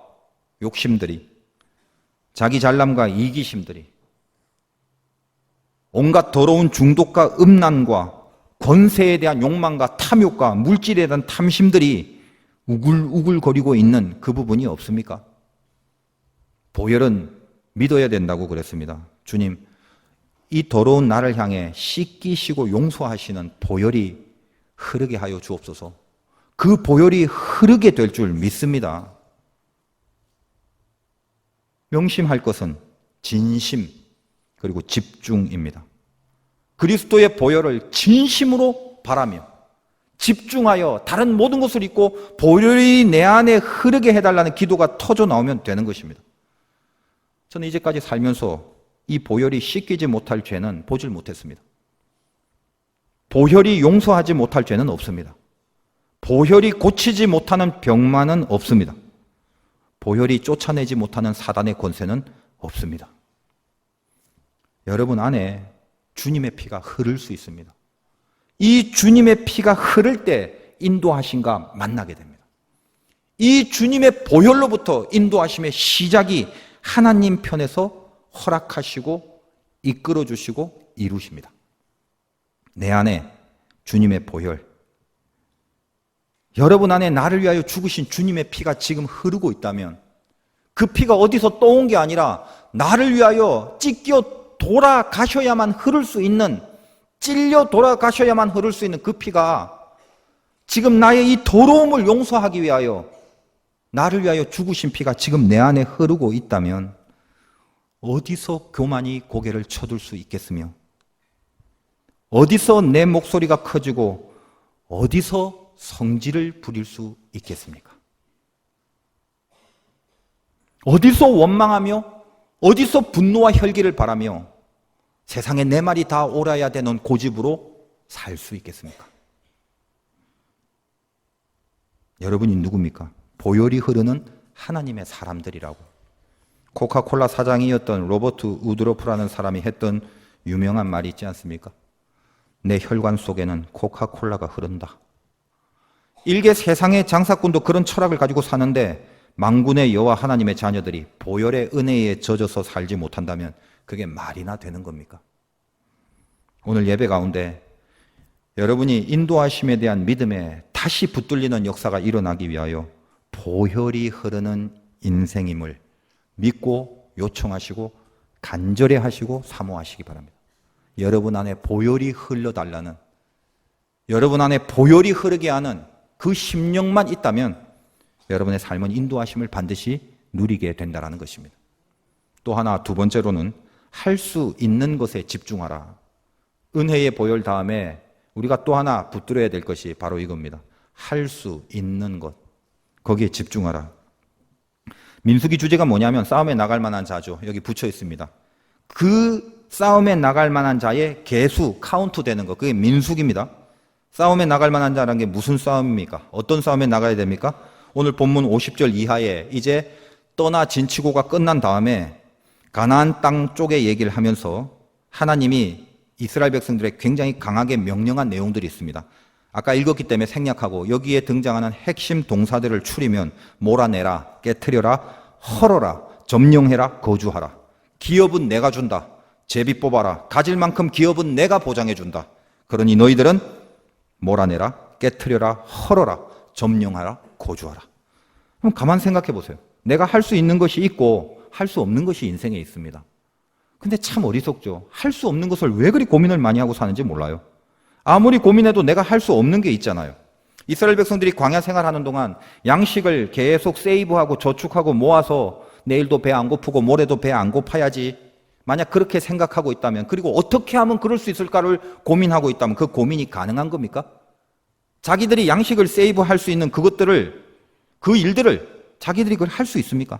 욕심들이, 자기 잘남과 이기심들이, 온갖 더러운 중독과 음란과 권세에 대한 욕망과 탐욕과 물질에 대한 탐심들이 우글우글거리고 있는 그 부분이 없습니까? 보혈은 믿어야 된다고 그랬습니다. 주님, 이 더러운 나를 향해 씻기시고 용서하시는 보혈이 흐르게 하여 주옵소서. 그 보혈이 흐르게 될 줄 믿습니다. 명심할 것은 진심 그리고 집중입니다. 그리스도의 보혈을 진심으로 바라며 집중하여 다른 모든 것을 잊고 보혈이 내 안에 흐르게 해달라는 기도가 터져 나오면 되는 것입니다. 저는 이제까지 살면서 이 보혈이 씻기지 못할 죄는 보질 못했습니다. 보혈이 용서하지 못할 죄는 없습니다. 보혈이 고치지 못하는 병만은 없습니다. 보혈이 쫓아내지 못하는 사단의 권세는 없습니다. 여러분 안에 주님의 피가 흐를 수 있습니다. 이 주님의 피가 흐를 때 인도하심과 만나게 됩니다. 이 주님의 보혈로부터 인도하심의 시작이 하나님 편에서 허락하시고 이끌어 주시고 이루십니다. 내 안에 주님의 보혈, 여러분 안에 나를 위하여 죽으신 주님의 피가 지금 흐르고 있다면 그 피가 어디서 떠온 게 아니라 나를 위하여 찢겨 돌아가셔야만 흐를 수 있는, 찔려 돌아가셔야만 흐를 수 있는 그 피가 지금 나의 이 더러움을 용서하기 위하여 나를 위하여 죽으신 피가 지금 내 안에 흐르고 있다면 어디서 교만이 고개를 쳐들 수 있겠으며, 어디서 내 목소리가 커지고 어디서 성질을 부릴 수 있겠습니까? 어디서 원망하며 어디서 분노와 혈기를 바라며 세상에 내 말이 다 옳아야 되는 고집으로 살 수 있겠습니까? 여러분이 누굽니까? 보혈이 흐르는 하나님의 사람들이라고 코카콜라 사장이었던 로버트 우드로프라는 사람이 했던 유명한 말이 있지 않습니까? 내 혈관 속에는 코카콜라가 흐른다. 일개 세상의 장사꾼도 그런 철학을 가지고 사는데 만군의 여호와 하나님의 자녀들이 보혈의 은혜에 젖어서 살지 못한다면 그게 말이나 되는 겁니까? 오늘 예배 가운데 여러분이 인도하심에 대한 믿음에 다시 붙들리는 역사가 일어나기 위하여 보혈이 흐르는 인생임을 믿고 요청하시고 간절히 하시고 사모하시기 바랍니다. 여러분 안에 보혈이 흘러달라는, 여러분 안에 보혈이 흐르게 하는 그 심령만 있다면 여러분의 삶은 인도하심을 반드시 누리게 된다는 것입니다. 또 하나, 두 번째로는 할 수 있는 것에 집중하라. 은혜의 보혈 다음에 우리가 또 하나 붙들어야 될 것이 바로 이겁니다. 할 수 있는 것, 거기에 집중하라. 민수기 주제가 뭐냐면 싸움에 나갈 만한 자죠. 여기 붙여 있습니다. 그 싸움에 나갈 만한 자의 개수, 카운트 되는 것, 그게 민수기입니다. 싸움에 나갈 만한 자라는 게 무슨 싸움입니까? 어떤 싸움에 나가야 됩니까? 오늘 본문 50절 이하에 이제 떠나 진치고가 끝난 다음에 가나안 땅 쪽의 얘기를 하면서 하나님이 이스라엘 백성들에게 굉장히 강하게 명령한 내용들이 있습니다. 아까 읽었기 때문에 생략하고 여기에 등장하는 핵심 동사들을 추리면 몰아내라, 깨트려라, 헐어라, 점령해라, 거주하라. 기업은 내가 준다. 제비 뽑아라. 가질 만큼 기업은 내가 보장해 준다. 그러니 너희들은 몰아내라, 깨트려라, 헐어라, 점령하라, 거주하라. 그럼 가만 생각해 보세요. 내가 할 수 있는 것이 있고 할 수 없는 것이 인생에 있습니다. 근데 참 어리석죠. 할 수 없는 것을 왜 그리 고민을 많이 하고 사는지 몰라요. 아무리 고민해도 내가 할 수 없는 게 있잖아요. 이스라엘 백성들이 광야 생활하는 동안 양식을 계속 세이브하고 저축하고 모아서 내일도 배 안 고프고 모레도 배 안 고파야지, 만약 그렇게 생각하고 있다면, 그리고 어떻게 하면 그럴 수 있을까를 고민하고 있다면 그 고민이 가능한 겁니까? 자기들이 양식을 세이브할 수 있는 그것들을, 그 일들을 자기들이 그걸 할 수 있습니까?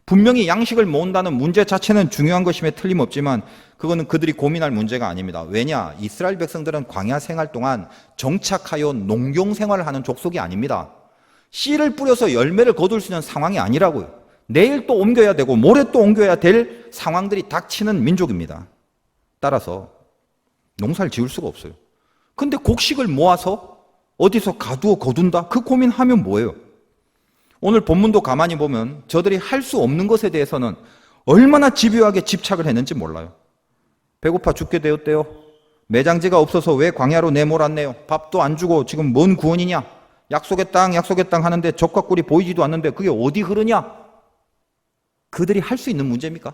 분명히 양식을 모은다는 문제 자체는 중요한 것임에 틀림없지만 그거는 그들이 고민할 문제가 아닙니다. 왜냐? 이스라엘 백성들은 광야 생활 동안 정착하여 농경 생활을 하는 족속이 아닙니다. 씨를 뿌려서 열매를 거둘 수 있는 상황이 아니라고요. 내일 또 옮겨야 되고 모레 또 옮겨야 될 상황들이 닥치는 민족입니다. 따라서 농사를 지을 수가 없어요. 근데 곡식을 모아서 어디서 가두어 거둔다? 그 고민하면 뭐예요? 오늘 본문도 가만히 보면 저들이 할 수 없는 것에 대해서는 얼마나 집요하게 집착을 했는지 몰라요. 배고파 죽게 되었대요. 매장지가 없어서 왜 광야로 내몰았네요. 밥도 안 주고 지금 뭔 구원이냐. 약속의 땅 하는데 적과 꿀이 보이지도 않는데 그게 어디 흐르냐. 그들이 할 수 있는 문제입니까?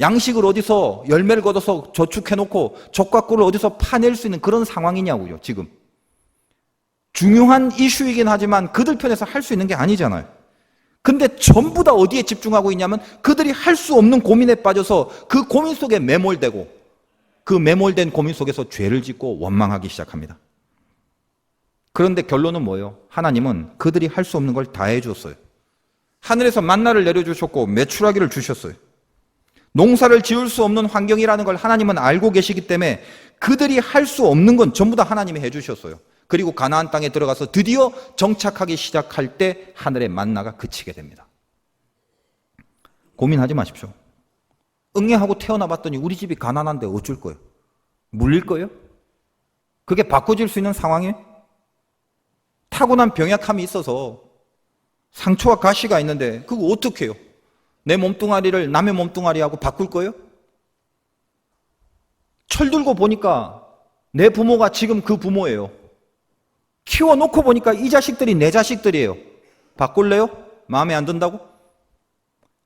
양식을 어디서 열매를 걷어서 저축해놓고 젖과 꿀을 어디서 파낼 수 있는 그런 상황이냐고요, 지금. 중요한 이슈이긴 하지만 그들 편에서 할 수 있는 게 아니잖아요. 근데 전부 다 어디에 집중하고 있냐면 그들이 할 수 없는 고민에 빠져서 그 고민 속에 매몰되고 그 매몰된 고민 속에서 죄를 짓고 원망하기 시작합니다. 그런데 결론은 뭐예요? 하나님은 그들이 할 수 없는 걸 다 해줬어요. 하늘에서 만나를 내려주셨고 메추라기를 주셨어요. 농사를 지을 수 없는 환경이라는 걸 하나님은 알고 계시기 때문에 그들이 할 수 없는 건 전부 다 하나님이 해주셨어요. 그리고 가나안 땅에 들어가서 드디어 정착하기 시작할 때 하늘의 만나가 그치게 됩니다. 고민하지 마십시오. 응애하고 태어나 봤더니 우리 집이 가난한데 어쩔 거예요? 물릴 거예요? 그게 바꿔질 수 있는 상황이에요? 타고난 병약함이 있어서 상처와 가시가 있는데 그거 어떻게 해요? 내 몸뚱아리를 남의 몸뚱아리하고 바꿀 거예요? 철들고 보니까 내 부모가 지금 그 부모예요. 키워놓고 보니까 이 자식들이 내 자식들이에요. 바꿀래요? 마음에 안 든다고?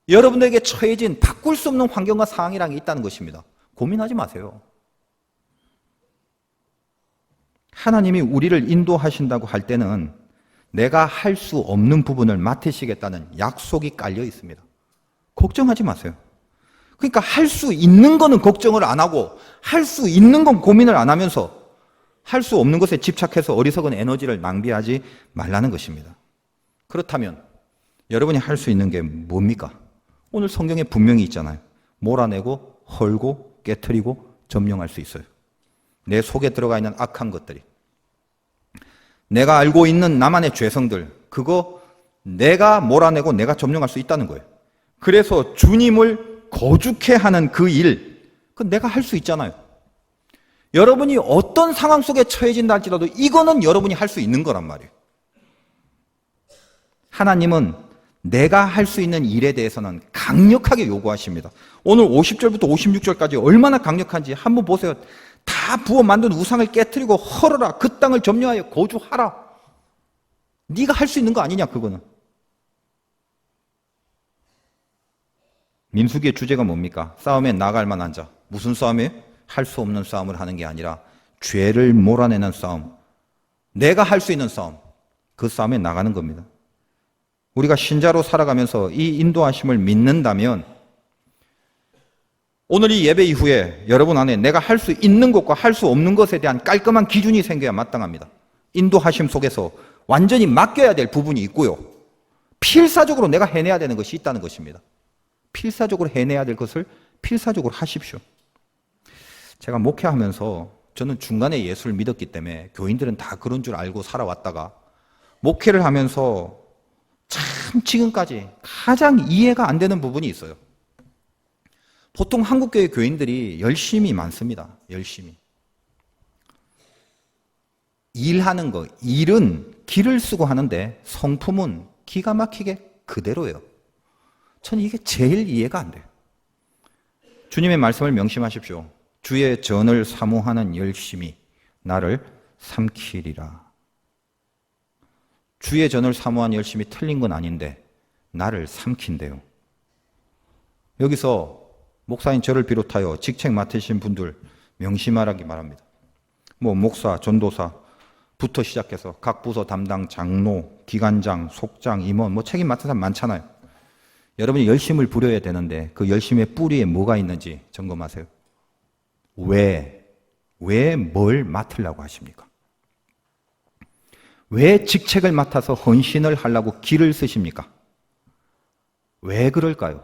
여러분에게 처해진 바꿀 수 없는 환경과 상황이란 게 있다는 것입니다. 고민하지 마세요. 하나님이 우리를 인도하신다고 할 때는 내가 할 수 없는 부분을 맡으시겠다는 약속이 깔려 있습니다. 걱정하지 마세요. 그러니까 할 수 있는 거는 걱정을 안 하고 할 수 있는 건 고민을 안 하면서 할 수 없는 것에 집착해서 어리석은 에너지를 낭비하지 말라는 것입니다. 그렇다면 여러분이 할 수 있는 게 뭡니까? 오늘 성경에 분명히 있잖아요. 몰아내고 헐고 깨트리고 점령할 수 있어요. 내 속에 들어가 있는 악한 것들이, 내가 알고 있는 나만의 죄성들, 그거 내가 몰아내고 내가 점령할 수 있다는 거예요. 그래서 주님을 거죽해 하는 그 일, 그건 내가 할 수 있잖아요. 여러분이 어떤 상황 속에 처해진다 할지라도 이거는 여러분이 할 수 있는 거란 말이에요. 하나님은 내가 할 수 있는 일에 대해서는 강력하게 요구하십니다. 오늘 50절부터 56절까지 얼마나 강력한지 한번 보세요. 다 부어 만든 우상을 깨트리고 헐어라. 그 땅을 점령하여 거주하라. 네가 할 수 있는 거 아니냐, 그거는. 민수기의 주제가 뭡니까? 싸움에 나갈 만한 자. 무슨 싸움이에요? 할 수 없는 싸움을 하는 게 아니라 죄를 몰아내는 싸움. 내가 할 수 있는 싸움. 그 싸움에 나가는 겁니다. 우리가 신자로 살아가면서 이 인도하심을 믿는다면 오늘 이 예배 이후에 여러분 안에 내가 할 수 있는 것과 할 수 없는 것에 대한 깔끔한 기준이 생겨야 마땅합니다. 인도하심 속에서 완전히 맡겨야 될 부분이 있고요. 필사적으로 내가 해내야 되는 것이 있다는 것입니다. 필사적으로 해내야 될 것을 필사적으로 하십시오. 제가 목회하면서 저는 중간에 예수를 믿었기 때문에 교인들은 다 그런 줄 알고 살아왔다가 목회를 하면서 참 지금까지 가장 이해가 안 되는 부분이 있어요. 보통 한국교회 교인들이 열심히 많습니다. 열심히. 일하는 거, 일은 기를 쓰고 하는데 성품은 기가 막히게 그대로예요. 저는 이게 제일 이해가 안 돼요. 주님의 말씀을 명심하십시오. 주의 전을 사모하는 열심이 나를 삼키리라. 주의 전을 사모하는 열심이 틀린 건 아닌데 나를 삼킨대요. 여기서 목사인 저를 비롯하여 직책 맡으신 분들 명심하라기 바랍니다. 목사, 전도사부터 시작해서 각 부서 담당 장로, 기관장, 속장, 임원 책임 맡은 사람 많잖아요. 여러분이 열심을 부려야 되는데 그 열심의 뿌리에 뭐가 있는지 점검하세요. 왜 뭘 맡으려고 하십니까? 왜 직책을 맡아서 헌신을 하려고 기를 쓰십니까? 왜 그럴까요?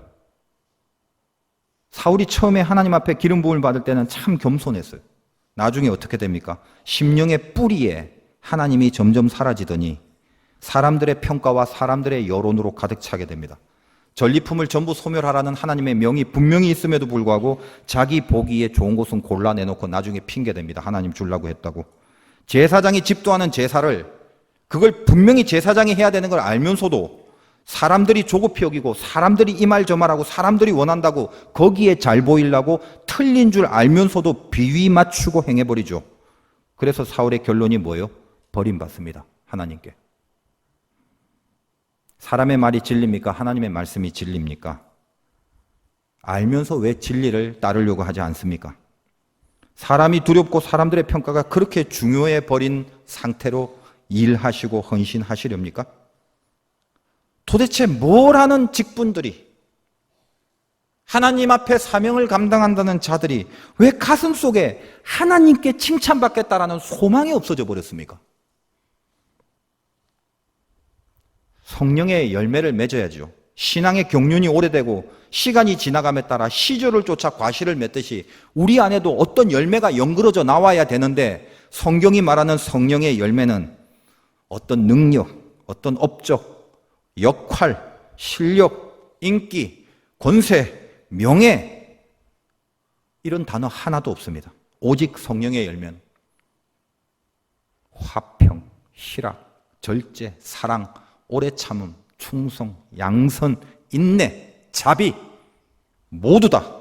사울이 처음에 하나님 앞에 기름 부음을 받을 때는 참 겸손했어요. 나중에 어떻게 됩니까? 심령의 뿌리에 하나님이 점점 사라지더니 사람들의 평가와 사람들의 여론으로 가득 차게 됩니다. 전리품을 전부 소멸하라는 하나님의 명이 분명히 있음에도 불구하고 자기 보기에 좋은 곳은 골라내놓고 나중에 핑계댑니다. 하나님 주려고 했다고. 제사장이 집도하는 제사를 그걸 분명히 제사장이 해야 되는 걸 알면서도 사람들이 조급히 여기고 사람들이 이 말 저 말하고 사람들이 원한다고 거기에 잘 보이려고 틀린 줄 알면서도 비위 맞추고 행해버리죠. 그래서 사울의 결론이 뭐예요? 버림받습니다. 하나님께. 사람의 말이 진리입니까? 하나님의 말씀이 진리입니까? 알면서 왜 진리를 따르려고 하지 않습니까? 사람이 두렵고 사람들의 평가가 그렇게 중요해 버린 상태로 일하시고 헌신하시렵니까? 도대체 뭘 하는 직분들이, 하나님 앞에 사명을 감당한다는 자들이 왜 가슴 속에 하나님께 칭찬받겠다라는 소망이 없어져 버렸습니까? 성령의 열매를 맺어야죠. 신앙의 경륜이 오래되고 시간이 지나감에 따라 시절을 쫓아 과실을 맺듯이 우리 안에도 어떤 열매가 연그러져 나와야 되는데, 성경이 말하는 성령의 열매는 어떤 능력, 어떤 업적, 역할, 실력, 인기, 권세, 명예, 이런 단어 하나도 없습니다. 오직 성령의 열매는 화평, 희락, 절제, 사랑, 오래 참음, 충성, 양선, 인내, 자비, 모두 다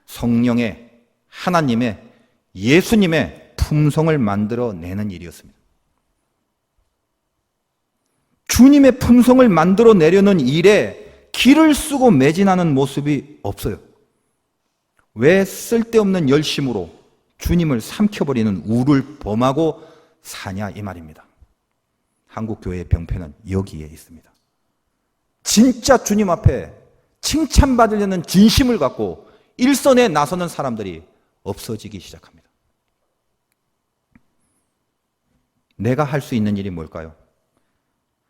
성령의, 하나님의, 예수님의 품성을 만들어내는 일이었습니다. 주님의 품성을 만들어내려는 일에 기를 쓰고 매진하는 모습이 없어요. 왜 쓸데없는 열심으로 주님을 삼켜버리는 우를 범하고 사냐, 이 말입니다. 한국교회의 병폐는 여기에 있습니다. 진짜 주님 앞에 칭찬받으려는 진심을 갖고 일선에 나서는 사람들이 없어지기 시작합니다. 내가 할 수 있는 일이 뭘까요?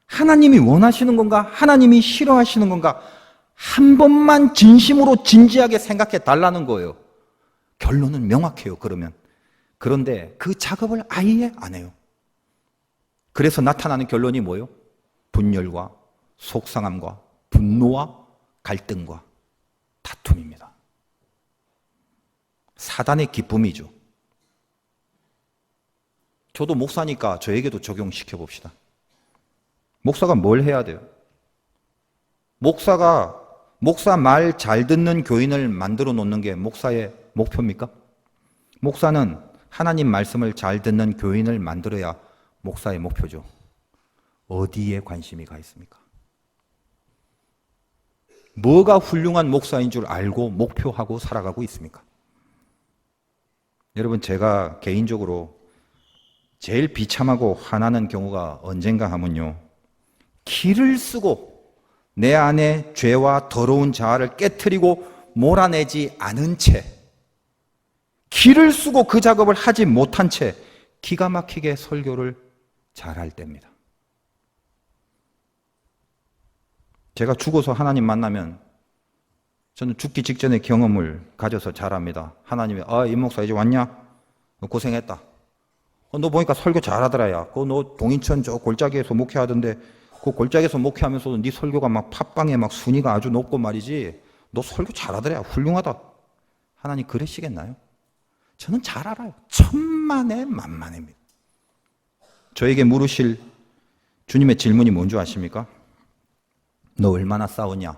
하나님이 원하시는 건가? 하나님이 싫어하시는 건가? 한 번만 진심으로 진지하게 생각해 달라는 거예요. 결론은 명확해요, 그러면. 그런데 그 작업을 아예 안 해요. 그래서 나타나는 결론이 뭐예요? 분열과 속상함과 분노와 갈등과 다툼입니다. 사단의 기쁨이죠. 저도 목사니까 저에게도 적용시켜 봅시다. 목사가 뭘 해야 돼요? 목사 말 잘 듣는 교인을 만들어 놓는 게 목사의 목표입니까? 목사는 하나님 말씀을 잘 듣는 교인을 만들어야 목사의 목표죠. 어디에 관심이 가 있습니까? 뭐가 훌륭한 목사인 줄 알고 목표하고 살아가고 있습니까? 여러분, 제가 개인적으로 제일 비참하고 화나는 경우가 언젠가 하면요, 기를 쓰고 내 안에 죄와 더러운 자아를 깨트리고 몰아내지 않은 채, 기를 쓰고 그 작업을 하지 못한 채 기가 막히게 설교를 잘할 때입니다. 제가 죽어서 하나님 만나면 저는 죽기 직전의 경험을 가져서 잘합니다. 하나님이 이 목사 이제 왔냐? 고생했다. 너 보니까 설교 잘하더라. 야, 너 동인천 저 골짜기에서 목회하던데 그 골짜기에서 목회하면서도 네 설교가 막 팟빵에 막 순위가 아주 높고 말이지. 너 설교 잘하더라. 훌륭하다. 하나님 그러시겠나요? 저는 잘 알아요. 천만의 만만입니다. 저에게 물으실 주님의 질문이 뭔지 아십니까? 너 얼마나 싸웠냐?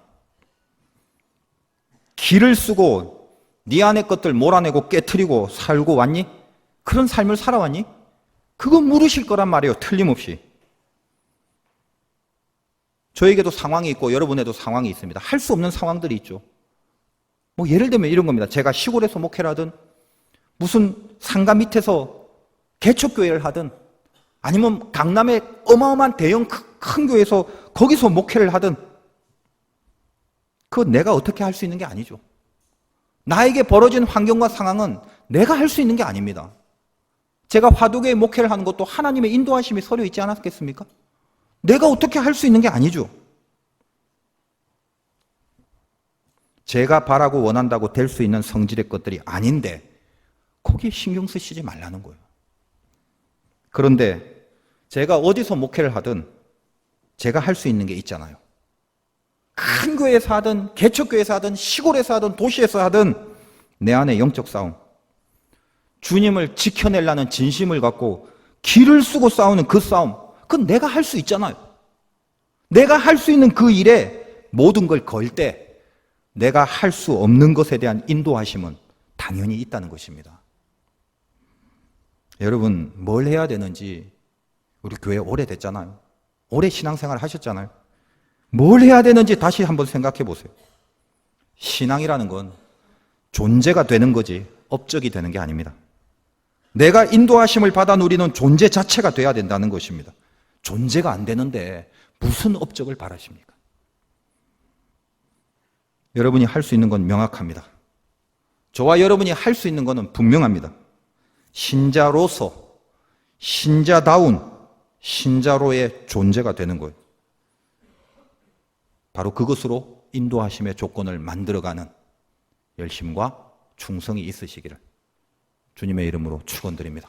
기를 쓰고 네 안의 것들 몰아내고 깨트리고 살고 왔니? 그런 삶을 살아왔니? 그거 물으실 거란 말이에요. 틀림없이. 저에게도 상황이 있고 여러분에도 상황이 있습니다. 할 수 없는 상황들이 있죠. 뭐 예를 들면 이런 겁니다. 제가 시골에서 목회를 하든 무슨 상가 밑에서 개척교회를 하든 아니면 강남의 어마어마한 대형 큰 교회에서 거기서 목회를 하든 그거 내가 어떻게 할 수 있는 게 아니죠. 나에게 벌어진 환경과 상황은 내가 할 수 있는 게 아닙니다. 제가 화두교회 목회를 하는 것도 하나님의 인도하심이 서려 있지 않았겠습니까? 내가 어떻게 할 수 있는 게 아니죠. 제가 바라고 원한다고 될 수 있는 성질의 것들이 아닌데 거기에 신경 쓰시지 말라는 거예요. 그런데 제가 어디서 목회를 하든 제가 할 수 있는 게 있잖아요. 큰 교회에서 하든 개척교회에서 하든 시골에서 하든 도시에서 하든 내 안에 영적 싸움, 주님을 지켜내려는 진심을 갖고 기를 쓰고 싸우는 그 싸움, 그건 내가 할 수 있잖아요. 내가 할 수 있는 그 일에 모든 걸 걸 때 내가 할 수 없는 것에 대한 인도하심은 당연히 있다는 것입니다. 여러분, 뭘 해야 되는지, 우리 교회 오래됐잖아요. 오래 신앙생활 하셨잖아요. 뭘 해야 되는지 다시 한번 생각해 보세요. 신앙이라는 건 존재가 되는 거지 업적이 되는 게 아닙니다. 내가 인도하심을 받아 누리는 존재 자체가 돼야 된다는 것입니다. 존재가 안 되는데 무슨 업적을 바라십니까? 여러분이 할 수 있는 건 명확합니다. 저와 여러분이 할 수 있는 것은 분명합니다. 신자로서, 신자다운 신자로의 존재가 되는 거예요. 바로 그것으로 인도하심의 조건을 만들어가는 열심과 충성이 있으시기를 주님의 이름으로 축원드립니다.